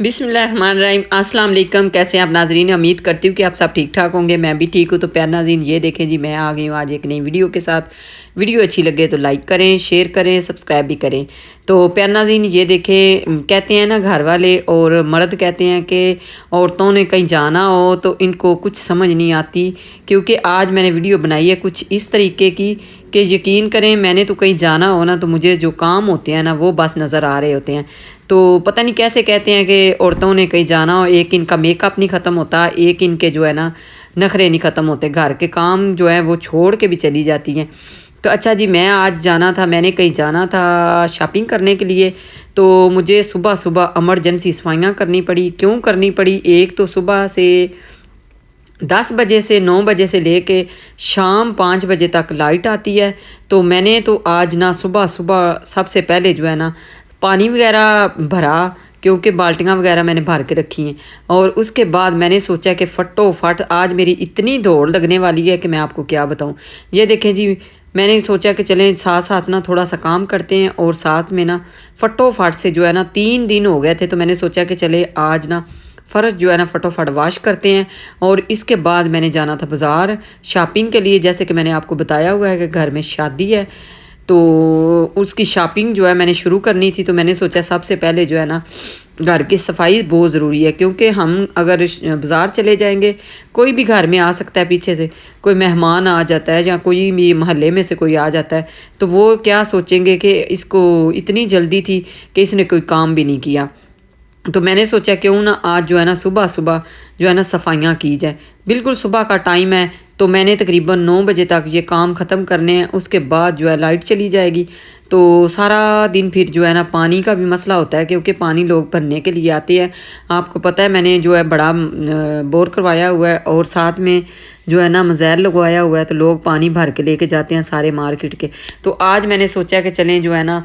बिस्मिल्लाहिर्रहमानिर्रहीम अस्सलाम वालेकुम। कैसे हैं आप नाजरीन? उम्मीद करती हूँ कि आप सब ठीक ठाक होंगे। मैं भी ठीक हूँ। तो प्यार नाज़रीन, ये देखें जी, मैं आ गई हूँ आज एक नई वीडियो के साथ। वीडियो अच्छी लगे तो लाइक करें, शेयर करें, सब्सक्राइब भी करें। तो प्यार नाज़रीन, ये देखें, कहते हैं ना घर वाले और मर्द कहते हैं कि औरतों ने कहीं जाना हो तो इनको कुछ समझ नहीं आती। क्योंकि आज मैंने वीडियो बनाई है कुछ इस तरीके की कि यकीन करें, मैंने तो कहीं जाना हो ना तो मुझे जो काम होते हैं ना वो बस नज़र आ रहे होते हैं। तो पता नहीं कैसे कहते हैं कि औरतों ने कहीं जाना हो, एक इनका मेकअप नहीं ख़त्म होता, एक इनके जो है ना नखरे नहीं ख़त्म होते, घर के काम जो है वो छोड़ के भी चली जाती हैं। तो अच्छा जी, मैं आज जाना था, मैंने कहीं जाना था शॉपिंग करने के लिए। तो मुझे सुबह सुबह इमरजेंसी सफाइयाँ करनी पड़ी। क्यों करनी पड़ी? एक तो सुबह से 10 बजे से 9 बजे से लेके शाम 5 बजे तक लाइट आती है। तो मैंने तो आज ना सुबह सुबह सबसे पहले जो है ना पानी वगैरह भरा, क्योंकि बाल्टियाँ वगैरह मैंने भर के रखी हैं। और उसके बाद मैंने सोचा कि फटोफट आज मेरी इतनी दौड़ लगने वाली है कि मैं आपको क्या बताऊं। ये देखें जी, मैंने सोचा कि चलें साथ साथ ना थोड़ा सा काम करते हैं और साथ में ना फटोफट से जो है ना 3 दिन हो गए थे, तो मैंने सोचा कि चले आज ना फ़र्श जो है ना फटोफट वाश करते हैं। और इसके बाद मैंने जाना था बाज़ार शॉपिंग के लिए। जैसे कि मैंने आपको बताया हुआ है कि घर में शादी है, तो उसकी शॉपिंग जो है मैंने शुरू करनी थी। तो मैंने सोचा सबसे पहले जो है ना घर की सफाई बहुत ज़रूरी है, क्योंकि हम अगर बाज़ार चले जाएंगे, कोई भी घर में आ सकता है, पीछे से कोई मेहमान आ जाता है या कोई भी मोहल्ले में से कोई आ जाता है, तो वो क्या सोचेंगे कि इसको इतनी जल्दी थी कि इसने कोई काम भी नहीं किया। तो मैंने सोचा क्यों ना आज जो है ना सुबह सुबह जो है ना सफाइयाँ की जाए। बिल्कुल सुबह का टाइम है, तो मैंने तकरीबन 9 बजे तक ये काम ख़त्म करने हैं। उसके बाद जो है लाइट चली जाएगी, तो सारा दिन फिर जो है ना पानी का भी मसला होता है, क्योंकि पानी लोग भरने के लिए आते हैं। आपको पता है मैंने जो है बड़ा बोर करवाया हुआ है और साथ में जो है ना मज़ैल लगवाया हुआ है, तो लोग पानी भर के लेके जाते हैं सारे मार्केट के। तो आज मैंने सोचा कि चलें जो है ना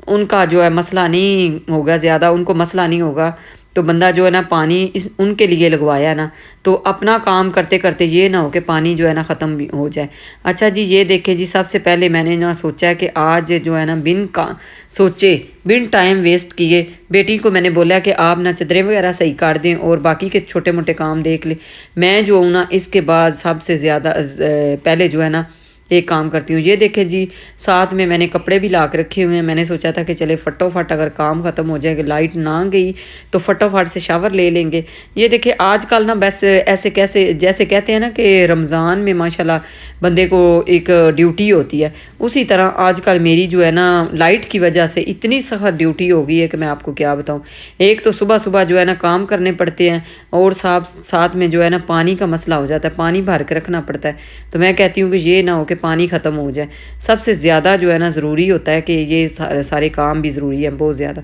उनका जो है मसला नहीं होगा, ज़्यादा उनको मसला नहीं होगा। तो बंदा जो है ना पानी इस उनके लिए लगवाया ना, तो अपना काम करते करते ये ना हो कि पानी जो है ना ख़त्म भी हो जाए। अच्छा जी, ये देखें जी, सबसे पहले मैंने ना सोचा है कि आज जो है ना बिन का सोचे बिन टाइम वेस्ट किए बेटी को मैंने बोला कि आप ना चदरें वगैरह सही कर दें और बाकी के छोटे मोटे काम देख ले। मैं जो हूँ ना इसके बाद सबसे ज़्यादा पहले जो है ना एक काम करती हूँ। ये देखें जी, साथ में मैंने कपड़े भी ला के रखे हुए हैं। मैंने सोचा था कि चले फटोफट अगर काम ख़त्म हो जाएगा, लाइट ना गई तो फटोफट से शावर ले लेंगे। ये देखिए आजकल ना बस ऐसे कैसे जैसे कहते हैं ना कि रमज़ान में माशाल्लाह बंदे को एक ड्यूटी होती है, उसी तरह आजकल मेरी जो है ना लाइट की वजह से इतनी सख्त ड्यूटी हो गई है कि मैं आपको क्या बताऊँ। एक तो सुबह सुबह जो है ना काम करने पड़ते हैं और साथ में जो है ना पानी का मसला हो जाता है, पानी भर के रखना पड़ता है। तो मैं कहती हूँ कि ये ना हो कि पानी ख़त्म हो जाए। सबसे ज़्यादा जो है ना ज़रूरी होता है कि ये सारे काम भी ज़रूरी है बहुत ज़्यादा।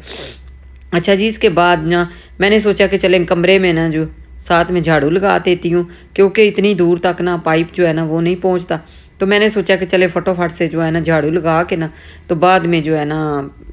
अच्छा जी, इसके बाद ना मैंने सोचा कि चलें कमरे में ना जो साथ में झाड़ू लगा देती हूँ, क्योंकि इतनी दूर तक ना पाइप जो है ना वो नहीं पहुँचता। तो मैंने सोचा कि चले फटोफट से जो है ना झाड़ू लगा के ना तो बाद में जो है ना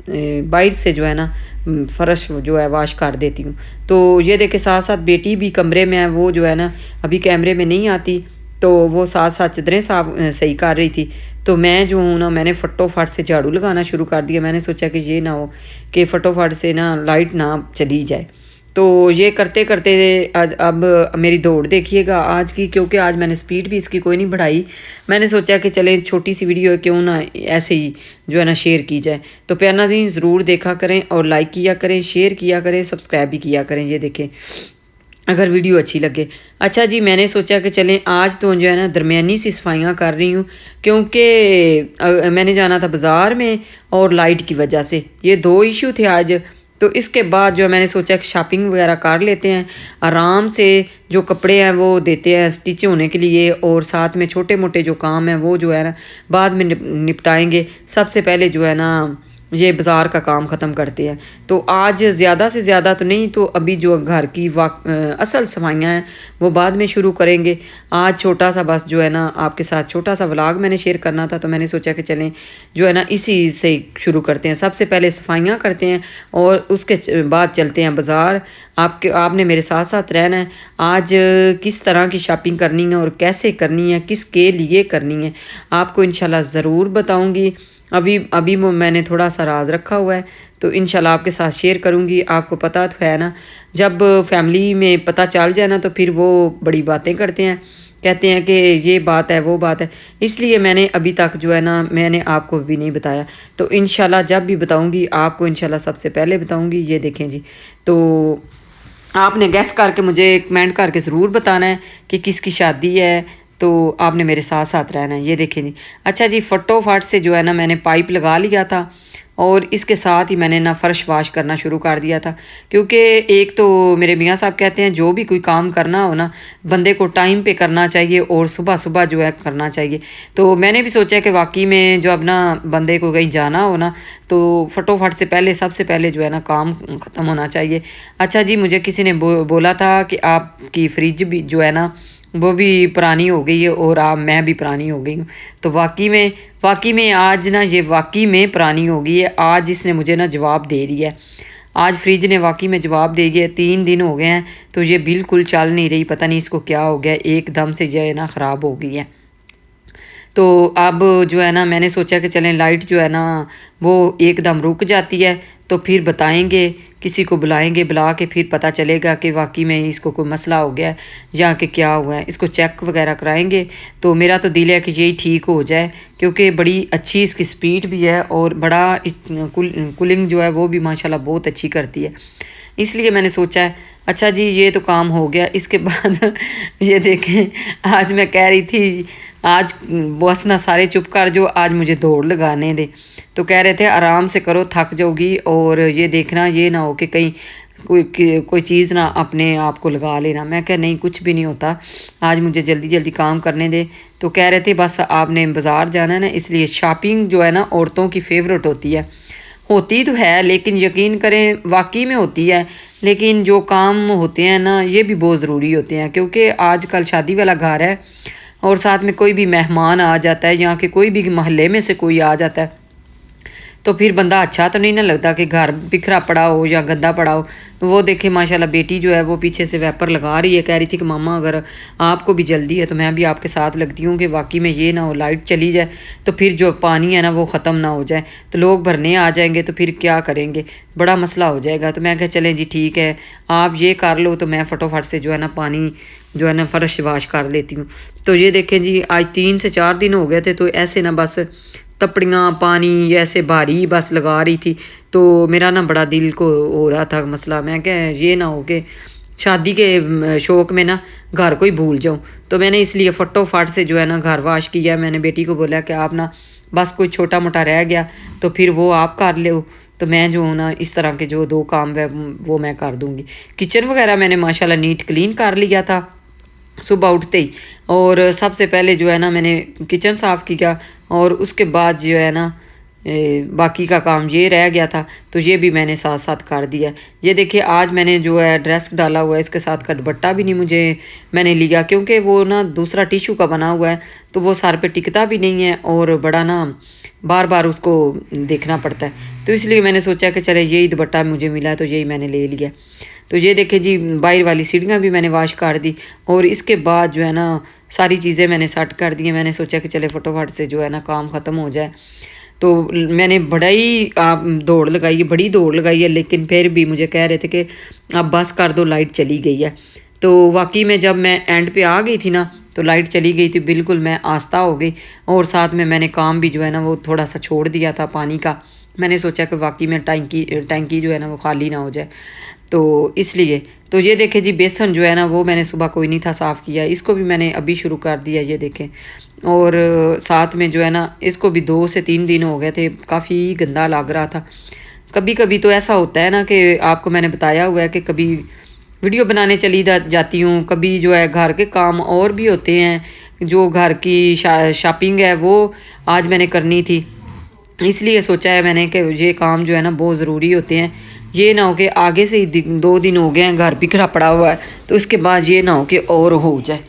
बाहर से जो है ना फ़र्श जो है वाश कर देती हूँ। तो ये देखे साथ साथ बेटी भी कमरे में है, वो जो है ना अभी कैमरे में नहीं आती, तो वो साथ साथ चदरें साफ सही कर रही थी। तो मैं जो हूँ ना मैंने फटोफट से झाड़ू लगाना शुरू कर दिया। मैंने सोचा कि ये ना हो कि फटोफट से ना लाइट ना चली जाए। तो ये करते करते आज अब मेरी दौड़ देखिएगा आज की, क्योंकि आज मैंने स्पीड भी इसकी कोई नहीं बढ़ाई। मैंने सोचा कि चलें छोटी सी वीडियो है, क्यों ना ऐसे ही जो है ना शेयर की जाए। तो प्यार नाज़रीन ज़रूर देखा करें और लाइक किया करें, शेयर किया करें, सब्सक्राइब भी किया करें। ये देखें अगर वीडियो अच्छी लगे। अच्छा जी, मैंने सोचा कि चलें आज तो जो है ना दरमियानी सी सफाइयाँ कर रही हूँ, क्योंकि मैंने जाना था बाज़ार में और लाइट की वजह से ये 2 इशू थे आज। तो इसके बाद जो है मैंने सोचा कि शॉपिंग वगैरह कर लेते हैं आराम से, जो कपड़े हैं वो देते हैं स्टिच होने के लिए और साथ में छोटे मोटे जो काम हैं वो जो है ना बाद में निपटाएंगे। सबसे पहले जो है ना ये बाज़ार का काम ख़त्म करते हैं। तो आज ज़्यादा से ज़्यादा तो नहीं, तो अभी जो घर की असल सफाइयाँ हैं वो बाद में शुरू करेंगे। आज छोटा सा बस जो है ना आपके साथ छोटा सा व्लॉग मैंने शेयर करना था, तो मैंने सोचा कि चलें जो है ना इसी से शुरू करते हैं। सबसे पहले सफाइयाँ करते हैं और उसके बाद चलते हैं बाज़ार। आपने मेरे साथ साथ रहना है। आज किस तरह की शॉपिंग करनी है और कैसे करनी है, किसके लिए करनी है, आपको इंशाल्लाह ज़रूर बताऊँगी। अभी अभी मैंने थोड़ा सा राज रखा हुआ है, तो इंशाल्लाह आपके साथ शेयर करूँगी। आपको पता तो है ना जब फैमिली में पता चल जाए ना तो फिर वो बड़ी बातें करते हैं, कहते हैं कि ये बात है वो बात है। इसलिए मैंने अभी तक जो है ना मैंने आपको भी नहीं बताया। तो इंशाल्लाह जब भी बताऊंगी आपको इंशाल्लाह सबसे पहले बताऊंगी। ये देखें जी, तो आपने गेस करके मुझे कमेंट करके ज़रूर बताना है कि किसकी शादी है। तो आपने मेरे साथ साथ रहना है। ये देखें जी, अच्छा जी, फटोफट से जो है ना मैंने पाइप लगा लिया था और इसके साथ ही मैंने ना फ़र्श वाश करना शुरू कर दिया था। क्योंकि एक तो मेरे मियाँ साहब कहते हैं जो भी कोई काम करना हो ना बंदे को टाइम पे करना चाहिए और सुबह सुबह जो है करना चाहिए। तो मैंने भी सोचा कि वाकई में जो अब ना बंदे को कहीं जाना हो ना तो फटोफट से पहले सबसे पहले जो है ना काम ख़त्म होना चाहिए। अच्छा जी, मुझे किसी ने बोला था कि आपकी फ्रिज भी जो है ना वो भी पुरानी हो गई है और आप मैं भी पुरानी हो गई हूँ। तो वाकई में आज ना ये वाकई में पुरानी हो गई है। आज इसने मुझे ना जवाब दे दिया है। आज फ्रिज ने वाकई में जवाब दे दिया है। 3 दिन हो गए हैं तो ये बिल्कुल चल नहीं रही, पता नहीं इसको क्या हो गया, एकदम से जो है ना ख़राब हो गई है। तो अब जो है ना मैंने सोचा कि चलें लाइट जो है ना वो एकदम रुक जाती है तो फिर बताएंगे, किसी को बुलाएंगे, बुला के फिर पता चलेगा कि वाकई में इसको कोई मसला हो गया है या कि क्या हुआ है। इसको चेक वगैरह कराएंगे। तो मेरा तो दिल है कि यही ठीक हो जाए क्योंकि बड़ी अच्छी इसकी स्पीड भी है और बड़ा कूलिंग जो है वो भी माशाल्लाह बहुत अच्छी करती है। इसलिए मैंने सोचा है अच्छा जी ये तो काम हो गया। इसके बाद ये देखें, आज मैं कह रही थी आज बस ना सारे चुप कर जो, आज मुझे दौड़ लगाने दे। तो कह रहे थे आराम से करो थक जाओगी और ये देखना ये ना हो कि कहीं कोई चीज़ ना अपने आप को लगा लेना। मैं कह नहीं कुछ भी नहीं होता, आज मुझे जल्दी जल्दी काम करने दे। तो कह रहे थे बस आपने बाज़ार जाना है ना, इसलिए शॉपिंग जो है ना औरतों की फेवरेट होती तो है लेकिन यकीन करें वाकई में होती है। लेकिन जो काम होते हैं ना ये भी बहुत ज़रूरी होते हैं क्योंकि आजकल शादी वाला घर है और साथ में कोई भी मेहमान आ जाता है या कि कोई भी मोहल्ले में से कोई आ जाता है तो फिर बंदा अच्छा तो नहीं ना लगता कि घर बिखरा पड़ा हो या गंदा पड़ा हो। तो वो देखे माशाल्लाह बेटी जो है वो पीछे से वैपर लगा रही है, कह रही थी कि मामा अगर आपको भी जल्दी है तो मैं भी आपके साथ लगती हूँ कि वाकई में ये ना हो लाइट चली जाए तो फिर जो पानी है ना वो ख़त्म ना हो जाए तो लोग भरने आ जाएंगे तो फिर क्या करेंगे, बड़ा मसला हो जाएगा। तो मैं कहा चलें जी ठीक है आप ये कर लो तो मैं फटोफट से जो है ना पानी जो है ना फ़र्श वाश कर लेती हूँ। तो ये देखें जी आज 3 से 4 दिन हो गए थे तो ऐसे ना बस तपड़ियाँ पानी ऐसे भारी बस लगा रही थी। तो मेरा ना बड़ा दिल को हो रहा था मसला, मैं क्या ये ना हो कि शादी के शौक़ में ना घर को ही भूल जाऊँ। तो मैंने इसलिए फटोफट से जो है ना घर वाश किया। मैंने बेटी को बोला कि आप ना बस कोई छोटा मोटा रह गया तो फिर वो आप कर लो तो मैं जो हूँ ना इस तरह के जो 2 काम है वो मैं कर दूँगी। किचन वगैरह मैंने माशाल्लाह नीट क्लीन कर लिया था सुबह उठते ही। और सबसे पहले जो है ना मैंने किचन साफ़ किया और उसके बाद जो है ना बाकी का काम ये रह गया था तो ये भी मैंने साथ साथ कर दिया। ये देखिए आज मैंने जो है ड्रेस डाला हुआ है, इसके साथ का दुपट्टा भी नहीं मुझे मैंने लिया क्योंकि वो ना दूसरा टिशू का बना हुआ है तो वो सर पे टिकता भी नहीं है और बड़ा ना बार बार उसको देखना पड़ता है। तो इसलिए मैंने सोचा कि चले यही दुपट्टा मुझे मिला है तो यही मैंने ले लिया। तो ये देखिए जी बाहर वाली सीढ़ियाँ भी मैंने वाश कर दी और इसके बाद जो है ना सारी चीज़ें मैंने सेट कर दी हैं। मैंने सोचा कि चले फटोफट से जो है ना काम ख़त्म हो जाए। तो मैंने बड़ा ही दौड़ लगाई है, बड़ी दौड़ लगाई है लेकिन फिर भी मुझे कह रहे थे कि अब बस कर दो लाइट चली गई है। तो वाकई में जब मैं एंड पे आ गई थी ना तो लाइट चली गई थी, बिल्कुल मैं आस्था हो गई और साथ में मैंने काम भी जो है ना वो थोड़ा सा छोड़ दिया था पानी का। मैंने सोचा कि वाकई में टैंकी जो है ना वो खाली ना हो जाए तो इसलिए। तो ये देखें जी बेसन जो है ना वो मैंने सुबह कोई नहीं था साफ़ किया, इसको भी मैंने अभी शुरू कर दिया। ये देखें और साथ में जो है ना इसको भी 2 से 3 दिन हो गए थे, काफ़ी गंदा लग रहा था। कभी कभी तो ऐसा होता है ना कि आपको मैंने बताया हुआ है कि कभी वीडियो बनाने चली जाती हूँ, कभी जो है घर के काम और भी होते हैं। जो घर की शॉपिंग है वो आज मैंने करनी थी, इसलिए सोचा है मैंने कि ये काम जो है ना बहुत ज़रूरी होते हैं। ये ना हो कि आगे से ही 2 दिन हो गए हैं घर बिखरा पड़ा हुआ है तो उसके बाद ये ना हो कि और हो जाए।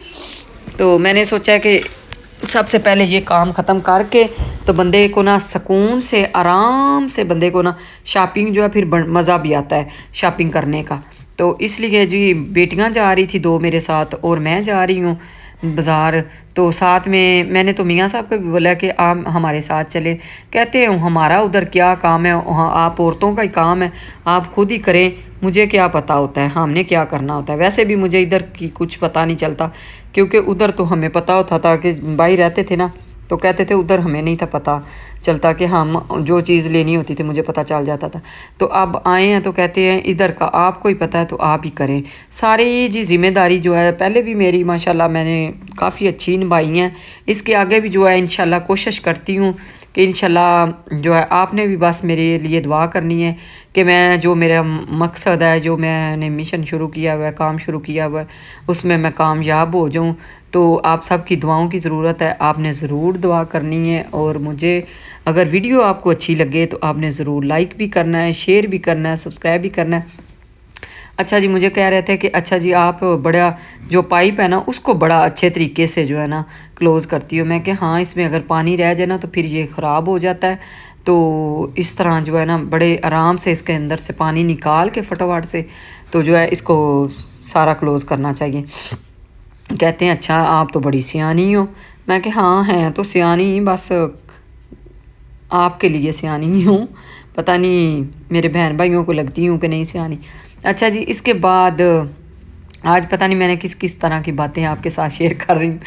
तो मैंने सोचा कि सबसे पहले ये काम ख़त्म करके तो बंदे को ना सुकून से आराम से बंदे को ना शॉपिंग जो है फिर मज़ा भी आता है शॉपिंग करने का। तो इसलिए जी बेटियां जा रही थी 2 मेरे साथ और मैं जा रही हूँ। बाज़ार। तो साथ में मैंने तो मियाँ साहब को भी बोला कि आप हमारे साथ चले। कहते हैं हमारा उधर क्या काम है, वहाँ आप औरतों का ही काम है, आप खुद ही करें, मुझे क्या पता होता है हमने क्या करना होता है। वैसे भी मुझे इधर की कुछ पता नहीं चलता, क्योंकि उधर तो हमें पता होता था कि भाई रहते थे ना, तो कहते थे उधर हमें नहीं था पता चलता कि हम जो चीज़ लेनी होती थी मुझे पता चल जाता था। तो अब आए हैं तो कहते हैं इधर का आपको ही पता है तो आप ही करें। सारी जी ज़िम्मेदारी जो है पहले भी मेरी माशाल्लाह मैंने काफ़ी अच्छी निभाई हैं, इसके आगे भी जो है इंशाल्लाह कोशिश करती हूँ कि इंशाल्लाह जो है आपने भी बस मेरे लिए दुआ करनी है कि मैं जो मेरा मकसद है, जो मैंने मिशन शुरू किया हुआ है, काम शुरू किया हुआ है, उसमें मैं कामयाब हो जाऊँ। तो आप सब की दुआओं की ज़रूरत है, आपने ज़रूर दुआ करनी है। और मुझे अगर वीडियो आपको अच्छी लगे तो आपने ज़रूर लाइक भी करना है, शेयर भी करना है, सब्सक्राइब भी करना है। अच्छा जी, मुझे कह रहे थे कि अच्छा जी आप बड़ा जो पाइप है ना उसको बड़ा अच्छे तरीके से जो है ना क्लोज़ करती हो। मैं कि हाँ, इसमें अगर पानी रह जाए ना तो फिर ये ख़राब हो जाता है। तो इस तरह जो है ना बड़े आराम से इसके अंदर से पानी निकाल के फटाफट से तो जो है इसको सारा क्लोज़ करना चाहिए। कहते हैं अच्छा आप तो बड़ी सियानी हो। मैं कि हाँ हैं तो सियानी, बस आपके लिए सियानी ही हूँ, पता नहीं मेरे बहन भाइयों को लगती हूँ कि नहीं सियानी। अच्छा जी, इसके बाद आज पता नहीं मैंने किस किस तरह की बातें आपके साथ शेयर कर रही हूँ।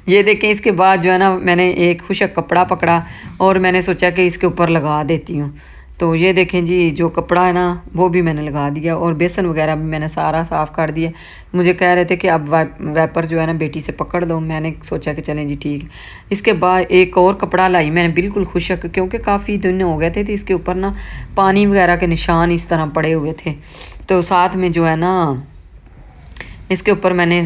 ये देखें, इसके बाद जो है ना मैंने एक खुशक कपड़ा पकड़ा और मैंने सोचा कि इसके ऊपर लगा देती हूँ। तो ये देखें जी, जो कपड़ा है ना वो भी मैंने लगा दिया और बेसन वगैरह भी मैंने सारा साफ़ कर दिया। मुझे कह रहे थे कि अब वैपर जो है ना बेटी से पकड़ लो, मैंने सोचा कि चलें जी ठीक है। इसके बाद एक और कपड़ा लाई मैंने बिल्कुल खुशक, क्योंकि काफ़ी दिन हो गए थे तो इसके ऊपर ना पानी वगैरह के निशान इस तरह पड़े हुए थे। तो साथ में जो है ना इसके ऊपर मैंने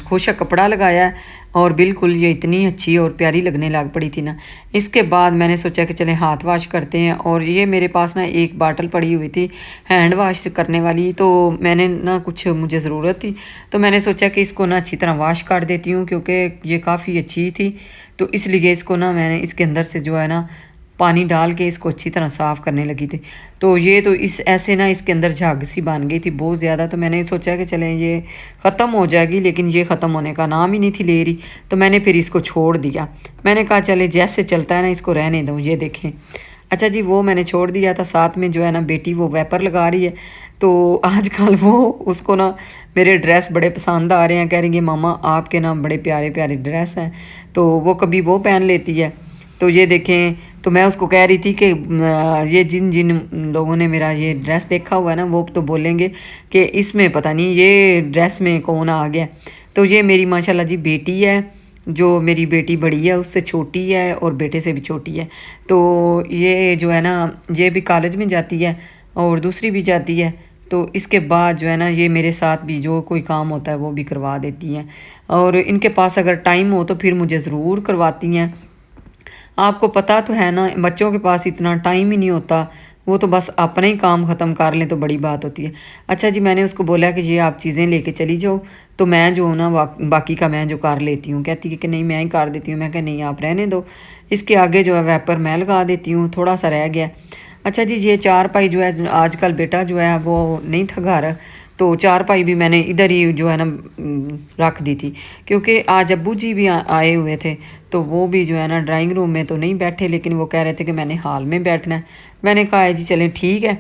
खुशक कपड़ा लगाया है और बिल्कुल ये इतनी अच्छी और प्यारी लगने लग पड़ी थी ना। इसके बाद मैंने सोचा कि चलें हाथ वाश करते हैं। और ये मेरे पास ना एक बाटल पड़ी हुई थी हैंड वाश करने वाली, तो मैंने ना कुछ मुझे ज़रूरत थी तो मैंने सोचा कि इसको ना अच्छी तरह वाश कर देती हूँ, क्योंकि ये काफ़ी अच्छी थी। तो इसलिए इसको ना मैंने इसके अंदर से जो है ना पानी डाल के इसको अच्छी तरह साफ़ करने लगी थी। तो ये तो इस ऐसे ना इसके अंदर झाग सी बन गई थी बहुत ज़्यादा। तो मैंने सोचा कि चलें ये ख़त्म हो जाएगी, लेकिन ये ख़त्म होने का नाम ही नहीं थी ले रही। तो मैंने फिर इसको छोड़ दिया। मैंने कहा चले जैसे चलता है ना इसको रहने दूँ। ये देखें, अच्छा जी वो मैंने छोड़ दिया था। साथ में जो है ना बेटी वो वैपर लगा रही है। तो आजकल वो उसको ना मेरे ड्रेस बड़े पसंद आ रहे हैं, कह रही है मामा आपके ना बड़े प्यारे प्यारे ड्रेस हैं। तो वो कभी वो पहन लेती है। तो ये देखें, तो मैं उसको कह रही थी कि ये जिन जिन लोगों ने मेरा ये ड्रेस देखा हुआ है ना वो तो बोलेंगे कि इसमें पता नहीं ये ड्रेस में कौन आ गया। तो ये मेरी माशाल्लाह जी बेटी है, जो मेरी बेटी बड़ी है उससे छोटी है और बेटे से भी छोटी है। तो ये जो है ना ये भी कॉलेज में जाती है और दूसरी भी जाती है। तो इसके बाद जो है ना ये मेरे साथ भी जो कोई काम होता है वो भी करवा देती हैं। और इनके पास अगर टाइम हो तो फिर मुझे ज़रूर करवाती हैं। आपको पता तो है ना बच्चों के पास इतना टाइम ही नहीं होता, वो तो बस अपना ही काम ख़त्म कर लें तो बड़ी बात होती है। अच्छा जी, मैंने उसको बोला कि ये आप चीज़ें लेके चली जाओ, तो मैं जो हूँ ना बाकी का मैं जो कर लेती हूँ। कहती है कि नहीं मैं ही कर देती हूँ। मैं कह नहीं आप रहने दो, इसके आगे जो है वैपर मैं लगा देती हूँ, थोड़ा सा रह गया। अच्छा जी, ये चारपाई जो है आजकल बेटा जो है वो नहीं था घर, तो चारपाई भी मैंने इधर ही जो है ना रख दी थी, क्योंकि आज अब्बू जी भी आए हुए थे। तो वो भी जो है ना ड्राइंग रूम में तो नहीं बैठे, लेकिन वो कह रहे थे कि मैंने हॉल में बैठना है। मैंने कहा है जी चलें ठीक है।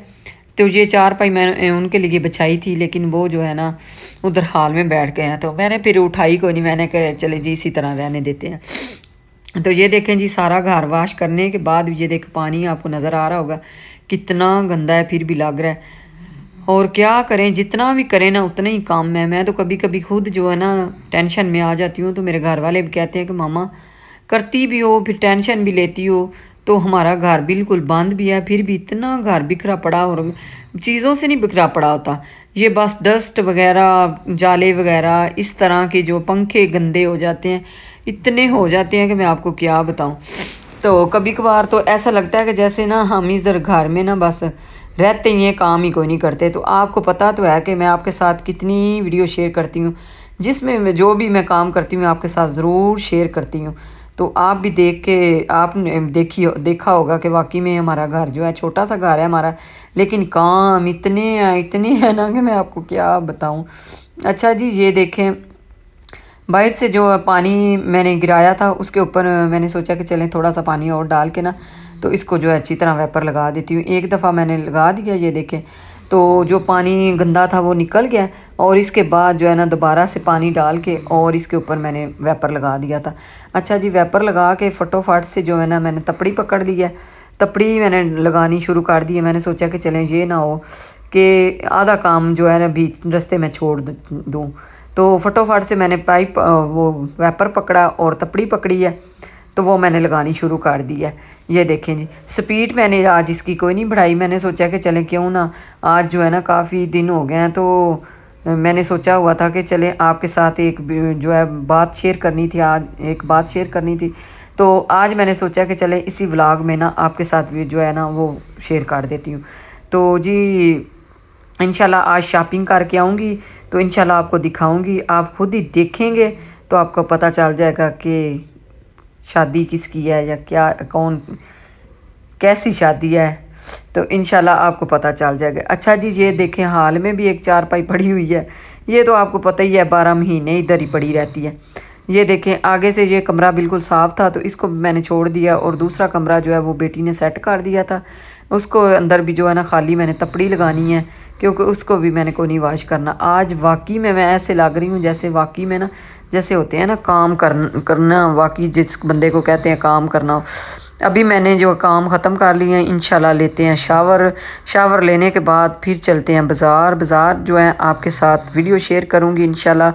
तो ये चारपाई मैंने उनके लिए बिछाई थी, लेकिन वो जो है ना उधर हॉल में बैठ गए हैं। तो मैंने फिर उठाई को नहीं, मैंने कहा चले जी इसी तरह रहने देते हैं। तो ये देखें जी, सारा घर वाश करने के बाद ये देख पानी आपको नज़र आ रहा होगा कितना गंदा है, फिर भी लग रहा है। और क्या करें, जितना भी करें ना उतना ही काम है। मैं तो कभी कभी खुद जो है ना टेंशन में आ जाती हूँ, तो मेरे घर वाले भी कहते हैं कि मामा करती भी हो फिर टेंशन भी लेती हो। तो हमारा घर बिल्कुल बंद भी है, फिर भी इतना घर बिखरा पड़ा, और चीज़ों से नहीं बिखरा पड़ा होता, ये बस डस्ट वगैरह जाले वगैरह इस तरह के जो पंखे गंदे हो जाते हैं, इतने हो जाते हैं कि मैं आपको क्या बताऊं। तो कभी कभार तो ऐसा लगता है कि जैसे ना हम इधर घर में ना बस रहते ही हैं, काम ही कोई नहीं करते। तो आपको पता तो है कि मैं आपके साथ कितनी वीडियो शेयर करती हूँ, जिसमें जो भी मैं काम करती हूँ आपके साथ ज़रूर शेयर करती हूँ। तो आप भी देख के आपने देखा होगा कि वाकई में हमारा घर जो है छोटा सा घर है हमारा, लेकिन काम इतने हैं ना कि मैं आपको क्या बताऊँ। अच्छा जी, ये देखें बाहर से जो पानी मैंने गिराया था उसके ऊपर मैंने सोचा कि चलें थोड़ा सा पानी और डाल के ना तो इसको जो है अच्छी तरह वेपर लगा देती हूँ। एक दफ़ा मैंने लगा दिया, ये देखें, तो जो पानी गंदा था वो निकल गया और इसके बाद जो है ना दोबारा से पानी डाल के और इसके ऊपर मैंने वेपर लगा दिया था। अच्छा जी, वेपर लगा के फटोफट से जो है ना मैंने तपड़ी पकड़ ली है, तपड़ी मैंने लगानी शुरू कर दी है। मैंने सोचा कि चलें ये ना हो कि आधा काम जो है ना बीच रास्ते में छोड़ दूँ, तो फटोफट से मैंने पाइप वो वेपर पकड़ा और तपड़ी पकड़ी है, तो वो मैंने लगानी शुरू कर दी है। ये देखें जी, स्पीड मैंने आज इसकी कोई नहीं बढ़ाई। मैंने सोचा कि चलें क्यों ना, आज जो है ना काफ़ी दिन हो गए हैं, तो मैंने सोचा हुआ था कि चलें आपके साथ एक जो है बात शेयर करनी थी, आज एक बात शेयर करनी थी। तो आज मैंने सोचा कि चलें इसी व्लॉग में ना आपके साथ भी जो है ना वो शेयर कर देती हूँ। तो जी इंशाल्लाह आज शॉपिंग करके आऊँगी तो इंशाल्लाह आपको दिखाऊँगी, आप खुद ही देखेंगे तो आपको पता चल जाएगा कि शादी किसकी है या क्या, कौन, कैसी शादी है, तो इंशाल्लाह आपको पता चल जाएगा। अच्छा जी, ये देखें हाल में भी एक चारपाई पड़ी हुई है, ये तो आपको पता ही है 12 महीने इधर ही पड़ी रहती है। ये देखें आगे से ये कमरा बिल्कुल साफ़ था तो इसको मैंने छोड़ दिया और दूसरा कमरा जो है वो बेटी ने सेट कर दिया था, उसको अंदर भी जो है ना खाली मैंने तपड़ी लगानी है क्योंकि उसको भी मैंने को नहीं वाश करना। आज वाकई में मैं ऐसे लग रही हूँ जैसे वाकई में ना जैसे होते हैं ना काम करना वाकई जिस बंदे को कहते हैं काम करना हो। अभी मैंने जो काम ख़त्म कर लिए हैं, इंशाल्लाह लेते हैं शावर लेने के बाद फिर चलते हैं बाज़ार जो है आपके साथ वीडियो शेयर करूँगी इंशाल्लाह।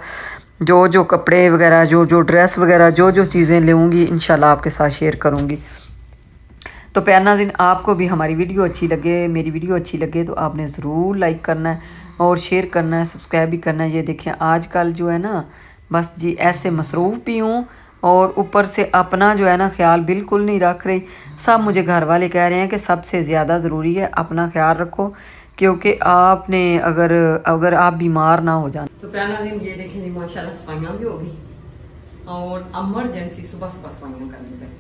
जो कपड़े वगैरह जो ड्रेस वगैरह जो चीज़ें लूँगी इंशाल्लाह आपके साथ शेयर करूँगी। तो प्यार नाज़रीन, आपको भी हमारी वीडियो अच्छी लगे, मेरी वीडियो अच्छी लगे तो आपने ज़रूर लाइक करना है और शेयर करना है, सब्सक्राइब भी करना है। ये देखें आजकल जो है ना बस जी ऐसे मसरूफ़ भी हूँ और ऊपर से अपना जो है ना ख्याल बिल्कुल नहीं रख रही। सब मुझे घर वाले कह रहे हैं कि सबसे ज़्यादा ज़रूरी है अपना ख्याल रखो, क्योंकि आपने अगर आप बीमार ना हो जाए। तो प्यार नाज़रीन, ये देखें जी माशाल्लाह सफाइयाँ भी हो गई और एमरजेंसी सुबह सफाइयाँ करनी पड़ी।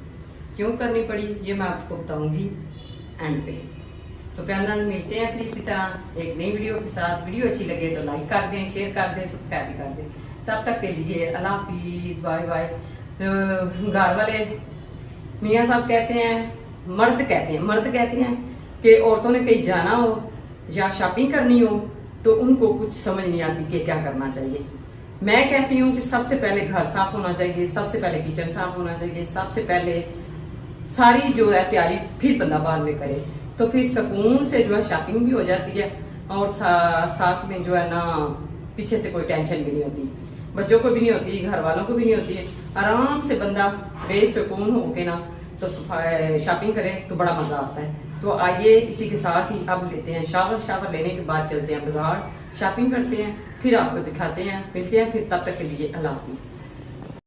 क्यों करनी पड़ी ये मैं आपको बताऊंगी एंड पे। तो प्यार नाज़रीन, मिलते हैं फिर इसी तरह एक नई वीडियो के साथ। वीडियो अच्छी लगे तो लाइक कर दें, शेयर कर दें, सब्सक्राइब भी कर दें। तब तक के लिए अल्लाह हाफिज़, बाय बाय। घर वाले मियाँ साहब कहते हैं, मर्द कहते हैं कि औरतों ने कहीं जाना हो या शॉपिंग करनी हो तो उनको कुछ समझ नहीं आती कि क्या करना चाहिए। मैं कहती हूँ कि सबसे पहले घर साफ होना चाहिए, सबसे पहले किचन साफ होना चाहिए, सबसे पहले सारी जो है तैयारी फिर बंदा बाद में करे, तो फिर सुकून से जो है शॉपिंग भी हो जाती है और साथ में जो है ना पीछे से कोई टेंशन भी नहीं होती, बच्चों को भी नहीं होती, घर वालों को भी नहीं होती है। आराम से बंदा बेसुकून होके ना तो शॉपिंग करे तो बड़ा मजा आता है। तो आइए इसी के साथ ही अब लेते हैं शावर लेने के बाद चलते हैं बाजार, शॉपिंग करते हैं, फिर आपको दिखाते हैं, मिलते हैं फिर। तब तक के लिए अल्लाह हाफिज़।